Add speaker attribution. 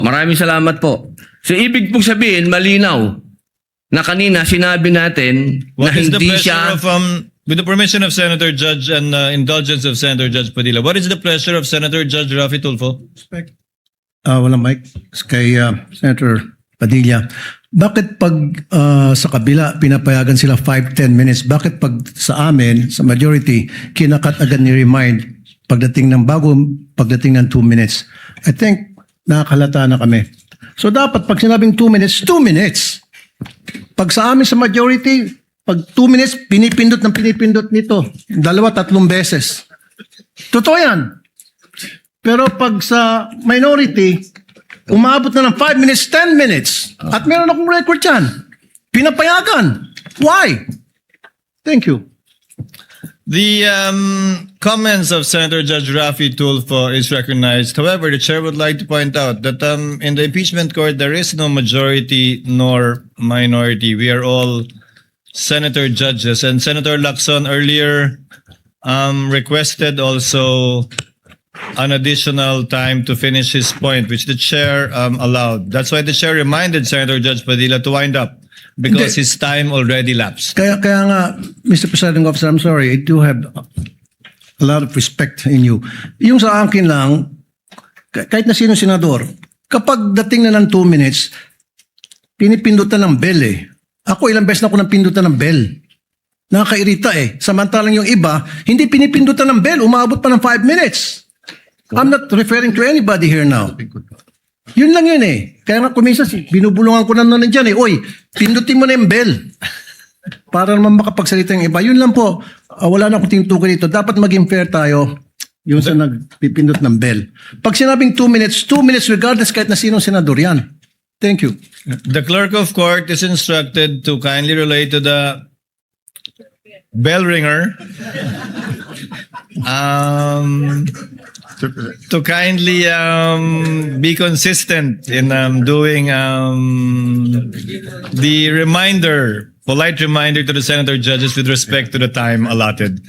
Speaker 1: Maraming salamat po. So ibig pong sabihin, malinaw na kanina sinabi natin na
Speaker 2: What is the
Speaker 1: hindi
Speaker 2: pleasure
Speaker 1: siya...
Speaker 2: of, with the permission of Senator Judge and indulgence of Senator Judge Padilla, what is the pleasure of Senator Judge Raffy Tulfo?
Speaker 3: Walang mic. Kay Senator Padilla. Bakit pag sa kabila pinapayagan sila 5-10 minutes? Bakit pag sa amin, sa majority, kinakat agad ni remind pagdating ng pagdating ng 2 minutes? I think nakakalata na kami. So dapat pag sinabing 2 minutes, 2 minutes. Pag sa amin sa majority, pag 2 minutes, pinipindot nito. 2-3 beses. Totoo yan. Pero pag sa minority, umabot na ng 5 minutes, 10 minutes. At meron akong record yan. Pinapayagan. Why? Thank you.
Speaker 2: The comments of Senator Judge Raffy Tulfo is recognized. However, the chair would like to point out that in the impeachment court, there is no majority nor minority. We are all senator judges. And Senator Lacson earlier requested also an additional time to finish his point, which the chair allowed. That's why the chair reminded Senator Judge Padilla to wind up because
Speaker 3: Hindi.
Speaker 2: his time already lapsed.
Speaker 3: Kaya nga, Mr. Presiding Officer, I'm sorry, I do have a lot of respect in you. Yung sa akin lang, kahit na sino senador, kapag dating na ng 2 minutes, pinipindutan ng bell eh. Ako ilang beses na ako napindutan ng bell. Nakakairita eh. Samantalang yung iba, hindi pinipindutan ng bell, umabot pa ng 5 minutes. I'm not referring to anybody here now. Yun lang yun eh. Kaya nga kuminsan, binubulungan ko na nandiyan eh. Oy, pindutin mo na yung bell. Para naman makapagsalita yung iba. Yun lang po. Wala na akong tinutukoy dito. Dapat maging fair tayo. Yung sa nagpipindot ng bell. Pag sinabing 2 minutes regardless kahit na sinong senador yan. Thank you.
Speaker 2: The clerk of court is instructed to kindly relate to the bell ringer to kindly be consistent in doing the polite reminder to the senator judges with respect to the time allotted.